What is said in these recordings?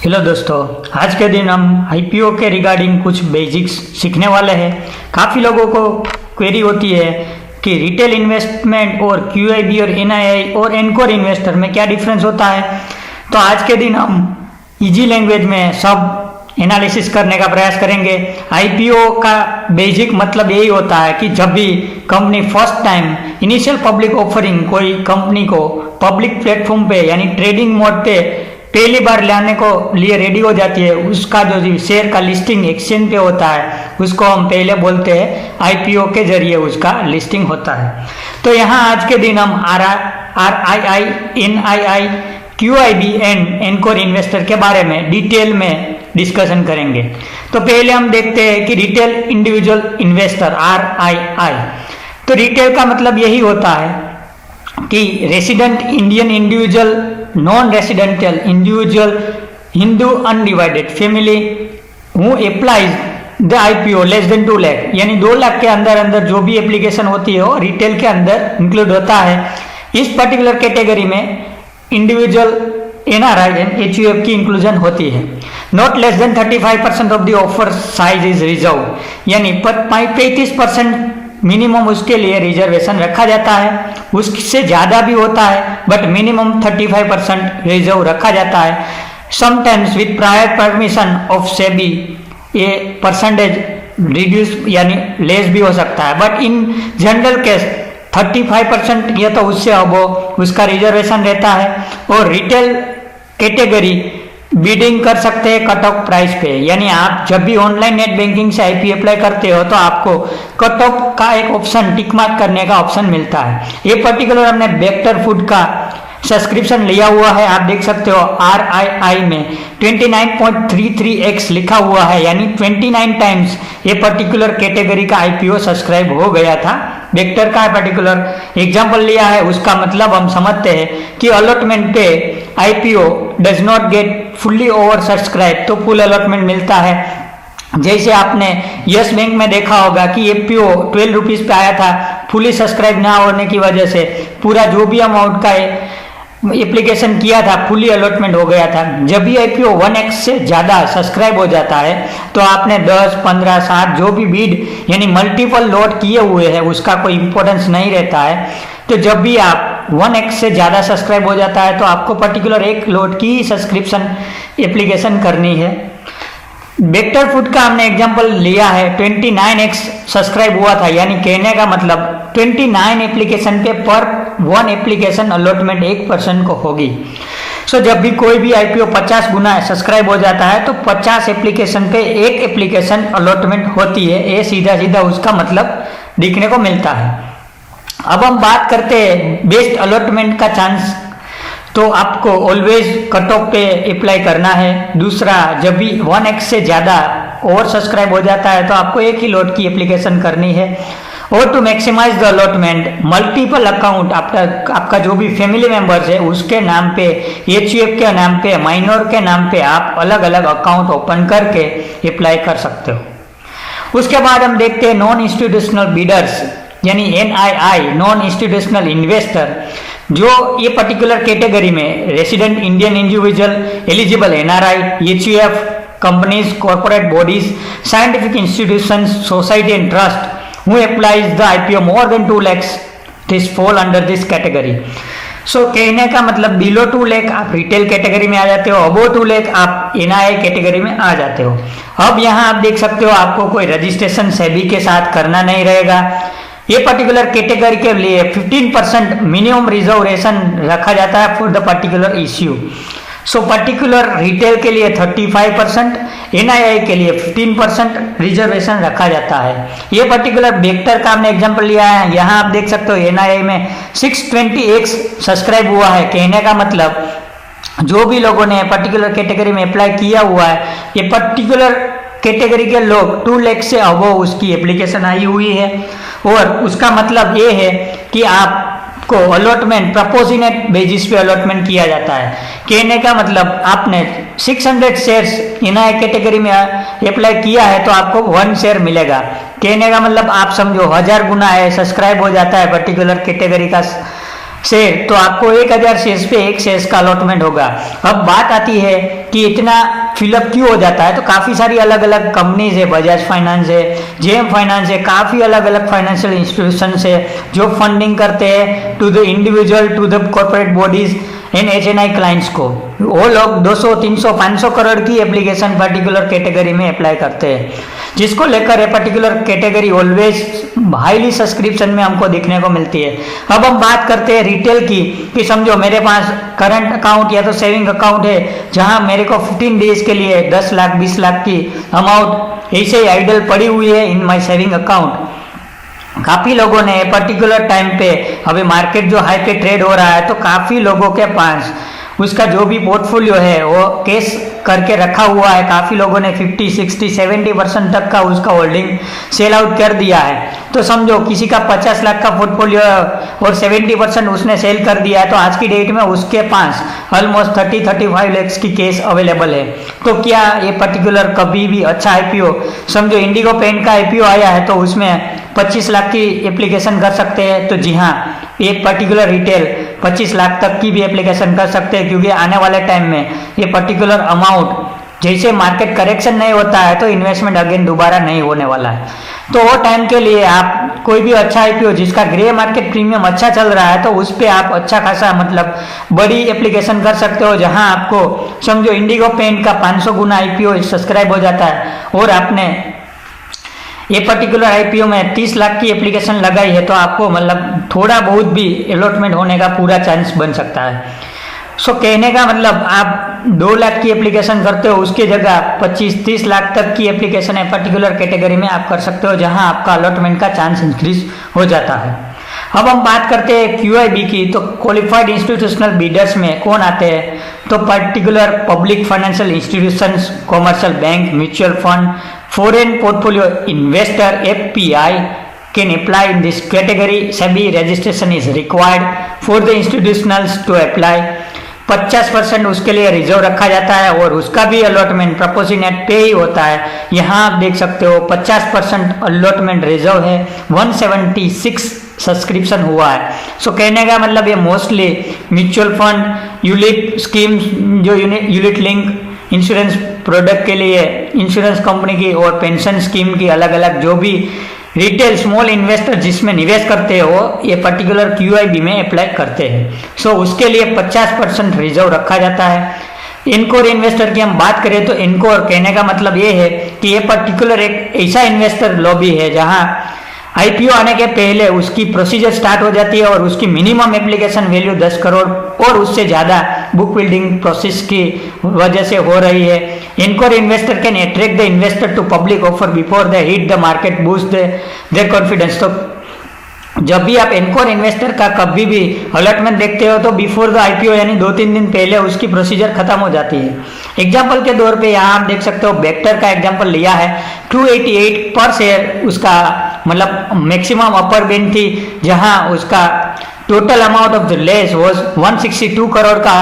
Hello दोस्तों, आज के दिन हम आईपीओ के रिगार्डिंग कुछ बेसिक्स सीखने वाले हैं। काफ़ी लोगों को क्वेरी होती है कि रिटेल इन्वेस्टमेंट और क्यूआईबी और एनआईआई और एनकोर इन्वेस्टर में क्या डिफरेंस होता है। तो आज के दिन हम इजी लैंग्वेज में सब एनालिसिस करने का प्रयास करेंगे। आईपीओ का बेसिक मतलब यही होता है कि जब भी company first time initial public offering कोई कंपनी को पब्लिक प्लेटफॉर्म पे यानी ट्रेडिंग मोड पे पहली बार लाने को लिए रेडी हो जाती है, उसका जो शेयर का लिस्टिंग एक्सचेंज पे होता है उसको हम पहले बोलते हैं आईपीओ के जरिए उसका लिस्टिंग होता है। तो यहाँ आज के दिन हम RII, NII, QIB and anchor investor के बारे में डिटेल में डिस्कशन करेंगे। तो पहले हम देखते हैं कि रिटेल इंडिविजुअल इन्वेस्टर आरआईआई। तो रिटेल का मतलब यही होता है कि resident Indian individual, non residential individual, Hindu undivided family who applies the IPO less than 2 lakh, यानी 2 लाख के अंदर अंदर जो भी एप्लीकेशन होती है वो रिटेल के अंदर इंक्लूड होता है। इस पर्टिकुलर कैटेगरी में इंडिविजुअल, एनआरआई एंड एचयूएफ की इंक्लूजन होती है। Not less than 35% of the offer size is reserve, यानी 35% मिनिमम उसके लिए रिजर्वेशन रखा जाता है। उससे ज़्यादा भी होता है बट मिनिमम 35% रिजर्व रखा जाता है। Sometimes with prior permission of SEBI ये परसेंटेज रिड्यूस यानी लेस भी हो सकता है, बट इन जनरल केस 35% या तो उससे अब उसका रिजर्वेशन रहता है। और रिटेल कैटेगरी बिडिंग कर सकते हैं कट ऑफ प्राइस पे, यानी आप जब भी ऑनलाइन नेट बैंकिंग से आईपी अप्लाई करते हो तो आपको कट ऑफ का एक ऑप्शन, टिक मार्क करने का ऑप्शन मिलता है। ये पर्टिकुलर हमने वेक्टर फूड का सब्सक्रिप्शन लिया हुआ है, आप देख सकते हो आरआईआई में 29.33x लिखा हुआ है, यानी 29 टाइम्स ये पर्टिकुलर कैटेगरी का आईपीओ सब्सक्राइब हो गया था। वेक्टर का पर्टिकुलर एग्जांपल लिया है, उसका मतलब हम समझते हैं कि अलॉटमेंट पे IPO does not gate fully over subscribe, तो फुल अलॉटमेंट मिलता है। जैसे आपने यस बैंक में देखा होगा कि एपीओ 12 रुपीज पे आया था, फुली सब्सक्राइब ना होने की वजह से पूरा जो भी अमाउंट का एप्लीकेशन किया था फुली अलॉटमेंट हो गया था। जब भी आईपीओ 1x से ज़्यादा सब्सक्राइब हो जाता है तो आपने 10, 15, 60 जो भी बीड यानी मल्टीपल लॉट किए हुए हैं उसका कोई इंपॉर्टेंस नहीं रहता है। तो जब भी आप 1x से ज़्यादा सब्सक्राइब हो जाता है तो आपको पर्टिकुलर एक लॉट की सब्सक्रिप्शन एप्लीकेशन करनी है। वेक्टर फूड का हमने एग्जांपल लिया है, 29x सब्सक्राइब हुआ था, यानी कहने का मतलब 29 एप्लीकेशन पे पर 1 एप्लीकेशन अलॉटमेंट 1% को होगी। सो जब भी कोई भी आईपीओ 50 गुना सब्सक्राइब हो जाता है तो 50 एप्लीकेशन पे 1 एप्लीकेशन अलॉटमेंट होती है। ये सीधा सीधा उसका मतलब दिखने को मिलता है। अब हम बात करते हैं बेस्ट अलॉटमेंट का चांस। तो आपको ऑलवेज कट ऑफ पे अप्लाई करना है। दूसरा, जब भी 1x से ज़्यादा ओवर सब्सक्राइब हो जाता है तो आपको एक ही लॉट की एप्लीकेशन करनी है। और to maximize the allotment multiple account आपका जो भी फैमिली मेंबर्स है उसके नाम पे, एचयूएफ के नाम पे, माइनर के नाम पे आप अलग अलग अकाउंट ओपन करके अप्लाई कर सकते हो। उसके बाद हम देखते हैं नॉन इंस्टीट्यूशनल बीडर्स यानी एनआईआई, नॉन इंस्टीट्यूशनल इन्वेस्टर, जो ये पर्टिकुलर कैटेगरी में resident Indian individual, eligible NRI, HUF, companies, corporate bodies, scientific institution, society and trust who applies the IPO more than 2 lakhs this fall under this category. So कहने का मतलब below 2 lakh आप retail category में आ जाते हो, अबो 2 लाख आप NII category में आ जाते हो। अब यहाँ आप देख सकते हो आपको कोई रजिस्ट्रेशन सेबी के साथ करना नहीं रहेगा। ये पर्टिकुलर कैटेगरी के लिए 15% मिनिमम रिजर्वेशन रखा जाता है for the particular issue. So particular retail के लिए 35%, एनआईआई के लिए 15% रिजर्वेशन रखा जाता है। ये पर्टिकुलर वेक्टर का हमने एग्जांपल लिया है। यहाँ आप देख सकते हो एनआईआई में 620x सब्सक्राइब हुआ है। कहने का मतलब जो भी लोगों ने पर्टिकुलर कैटेगरी में अप्लाई किया हुआ है, ये पर्टिकुलर कैटेगरी के लोग 2 लाख से अबव उसकी एप्लीकेशन आई हुई है। और उसका मतलब ये है कि आपको अलॉटमेंट प्रोपोर्शनेट बेसिस पे अलॉटमेंट किया जाता है। कहने का मतलब आपने 600 शेयर्स एनआईआई कैटेगरी में अप्लाई किया है तो आपको 1 शेयर मिलेगा। कहने का मतलब आप समझो 1000 गुना है सब्सक्राइब हो जाता है पर्टिकुलर कैटेगरी का शेयर तो आपको 1000 शेयर्स पे एक शेयर्स का अलॉटमेंट होगा। अब बात आती है कि इतना फिलअप क्यों हो जाता है, तो काफी सारी अलग अलग कंपनीज है, बजाज फाइनेंस है, जेएम फाइनेंस है, काफी अलग अलग फाइनेंशियल इंस्टीट्यूशंस है जो फंडिंग करते हैं to the individual, to the corporate bodies and HNI clients को। वो लोग 200, 300, 500 करोड़ की एप्लीकेशन पर्टिकुलर कैटेगरी में अप्लाई करते हैं, जिसको लेकर ये particular category always highly subscription में हमको देखने को मिलती है। अब हम बात करते हैं रिटेल की, कि समझो मेरे पास करंट अकाउंट या तो सेविंग अकाउंट है जहां मेरे को 15 डेज के लिए 10 लाख 20 लाख की अमाउंट ऐसे ही आइडल पड़ी हुई है इन माई सेविंग अकाउंट। काफी लोगों ने पर्टिकुलर टाइम पे, अभी मार्केट जो हाई पे ट्रेड हो रहा है, तो काफी लोगों के पास उसका जो भी पोर्टफोलियो है वो कैश करके रखा हुआ है। काफी लोगों ने 50, 60, 70% तक का उसका होल्डिंग सेल आउट कर दिया है। तो समझो किसी का 50 लाख का पोर्टफोलियो और 70% उसने सेल कर दिया है, तो आज की डेट में उसके पास ऑलमोस्ट 30-35 लाख की कैश अवेलेबल है। तो क्या ये पर्टिकुलर कभी भी अच्छा आईपीओ, समझो इंडिगो पेंट का आईपीओ आया है तो उसमें 25 लाख की एप्लीकेशन कर सकते हैं, तो जी हाँ, एक पर्टिकुलर रिटेल 25 लाख तक की भी एप्लीकेशन कर सकते हैं, क्योंकि आने वाले टाइम में ये पर्टिकुलर अमाउंट जैसे मार्केट करेक्शन नहीं होता है तो इन्वेस्टमेंट अगेन दोबारा नहीं होने वाला है। तो वो टाइम के लिए आप कोई भी अच्छा आईपीओ जिसका ग्रे मार्केट प्रीमियम अच्छा चल रहा है, तो उस पर आप अच्छा खासा मतलब बड़ी एप्लीकेशन कर सकते हो, जहां आपको समझो इंडिगो पेंट का 500 गुना आईपीओ सब्सक्राइब हो जाता है और आपने ये पर्टिकुलर आईपीओ में 30 लाख की एप्लीकेशन लगाई है, तो आपको मतलब थोड़ा बहुत भी अलॉटमेंट होने का पूरा चांस बन सकता है। सो कहने का मतलब आप 2 लाख की एप्लीकेशन करते हो, उसकी जगह 25-30 लाख तक की एप्लीकेशन है पर्टिकुलर कैटेगरी में आप कर सकते हो, जहां आपका अलॉटमेंट का चांस इंक्रीज हो जाता है। अब हम बात करते हैं क्यूआईबी की, तो क्वालिफाइड इंस्टीट्यूशनल बीडर्स में कौन आते हैं, तो particular public financial institutions, commercial bank, mutual fund, foreign portfolio investor FPI can apply in this category. SEBI registration is required for the institutionals to apply. 50% उसके लिए रिजर्व रखा जाता है और उसका भी अलॉटमेंट प्रोपोर्शनेट पे ही होता है। यहाँ आप देख सकते हो 50% अलॉटमेंट रिजर्व है, 176 सब्सक्रिप्शन हुआ है। सो कहने का मतलब ये मोस्टली म्यूचुअल फंड, यूलिट स्कीम, जो यूनिट लिंक इंश्योरेंस प्रोडक्ट के लिए इंश्योरेंस कंपनी की और पेंशन स्कीम की अलग अलग जो भी रिटेल स्मॉल इन्वेस्टर जिसमें निवेश करते हो, ये पर्टिकुलर क्यूआईबी में अप्लाई करते हैं। सो उसके लिए 50% रिजर्व रखा जाता है। इनकोर इन्वेस्टर की हम बात करें तो इनकोर कहने का मतलब ये है कि ये पर्टिकुलर एक ऐसा इन्वेस्टर लॉबी है जहां आईपीओ आने के पहले उसकी प्रोसीजर स्टार्ट हो जाती है और उसकी मिनिमम एप्लीकेशन वैल्यू 10 करोड़ और उससे ज्यादा बुक बिल्डिंग प्रोसेस की वजह से हो रही है। Anchor investor can attract the investor to public offer before they hit the market, boost their confidence. तो जब भी आप इनकोर इन्वेस्टर का कभी भी अलॉटमेंट देखते हो तो बिफोर द आईपीओ यानी 2-3 दिन पहले उसकी प्रोसीजर खत्म हो जाती है। एग्जाम्पल के तौर पे यहाँ आप देख सकते हो बेक्टर का एग्जाम्पल लिया है, 288 पर शेयर उसका मतलब मैक्सिमम अपर बेंड थी, जहां उसका total amount of the less was 162 crore का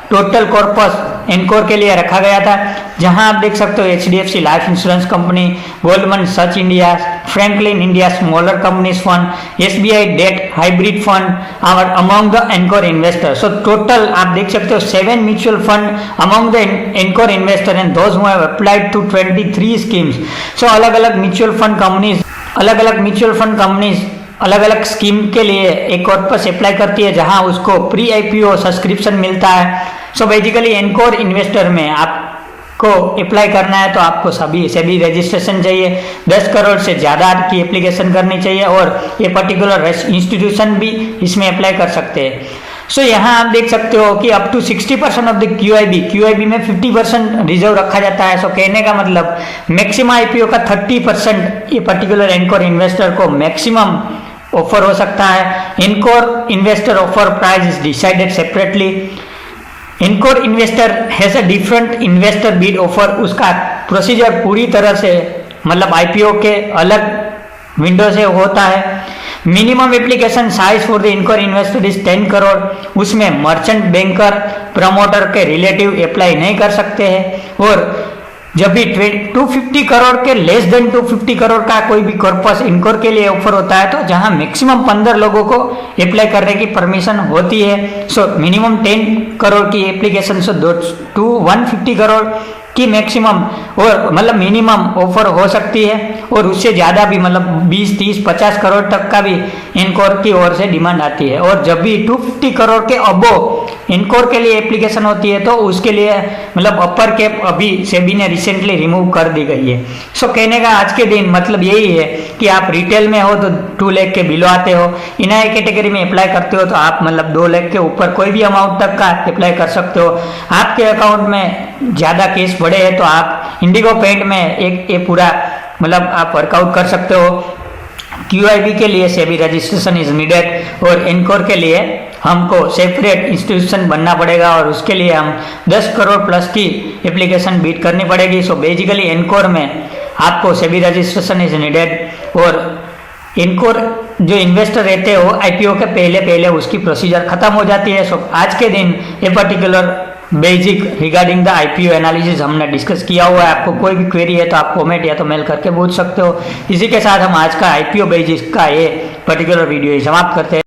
टोटल कॉर्पस एनकोर के लिए रखा गया था। जहां आप देख सकते हो HDFC life insurance company, Goldman Sachs India, Franklin India smaller companies fund, SBI debt hybrid fund are among the anchor investor. So total आप देख सकते हो 7 mutual fund among the anchor investor and those who have applied to 23 schemes. So अलग अलग mutual fund companies अलग अलग scheme के लिए एक कॉर्पस अप्लाई करती है, जहां उसको प्री आईपीओ सब्सक्रिप्शन मिलता है। सो बेसिकली एनकोर इन्वेस्टर में आपको अप्लाई करना है तो आपको सभी रजिस्ट्रेशन चाहिए, 10 करोड़ से ज़्यादा की एप्लीकेशन करनी चाहिए और ये पर्टिकुलर इंस्टीट्यूशन भी इसमें अप्लाई कर सकते हैं। सो यहाँ आप देख सकते हो कि up to 60% of the QIB में 50% रिजर्व रखा जाता है। सो कहने का मतलब मैक्सिमम आईपीओ का 30% ये पर्टिकुलर एनकोर इन्वेस्टर को मैक्सिमम ऑफर हो सकता है। Anchor investor offer price is decided separately. Anchor investor has a different investor bid offer, उसका प्रोसीजर पूरी तरह से मतलब आईपीओ के अलग विंडो से होता है। Minimum application size for the anchor investor is 10 crore. उसमें मर्चेंट बैंकर प्रमोटर के रिलेटिव अप्लाई नहीं कर सकते हैं और जब भी 250 करोड़ के लेस देन 250 करोड़ का कोई भी कॉर्पस इनकोर के लिए ऑफर होता है, तो जहां मैक्सिमम 15 लोगों को अप्लाई करने की परमिशन होती है, सो मिनिमम 10 करोड़ की एप्लीकेशन से 150 करोड़ की मैक्सिमम और मतलब मिनिमम ऑफर हो सकती है, और उससे ज़्यादा भी मतलब 20, 30, 50 करोड़ तक का भी इनकोर की ओर से डिमांड आती है। और जब भी 250 करोड़ के अबो इनकोर के लिए एप्लीकेशन होती है, तो उसके लिए मतलब अपर कैप अभी सेबी ने रिसेंटली रिमूव कर दी गई है। सो कहने का आज के दिन मतलब यही है कि आप रिटेल में हो तो 2 लाख के बिलो आते हो, इनआई कैटेगरी में अप्लाई करते हो तो आप मतलब 2 लाख के ऊपर कोई भी अमाउंट तक का अप्लाई कर सकते हो। आपके अकाउंट में ज़्यादा केस बड़े हैं तो आप इंडिगो पेंट में एक ये पूरा मतलब आप वर्कआउट कर सकते हो। क्यूआईबी के लिए सेबी रजिस्ट्रेशन इज नीडेड, और इनकोर के लिए हमको सेपरेट इंस्टीट्यूशन बनना पड़ेगा, और उसके लिए हम 10 करोड़ प्लस की एप्लीकेशन बीट करनी पड़ेगी। सो बेसिकली इनकोर में आपको सेबी रजिस्ट्रेशन इज नीडेड, और इनकोर जो इन्वेस्टर रहते हो आईपीओ के पहले पहले उसकी प्रोसीजर खत्म हो जाती है। सो आज के दिन ये particular basic regarding the IPO analysis हमने डिस्कस किया हुआ है। आपको कोई भी क्वेरी है तो आप कमेंट या तो मेल करके पूछ सकते हो। इसी के साथ हम आज का आईपीओ बेसिक का ये पर्टिकुलर वीडियो समाप्त करते हैं।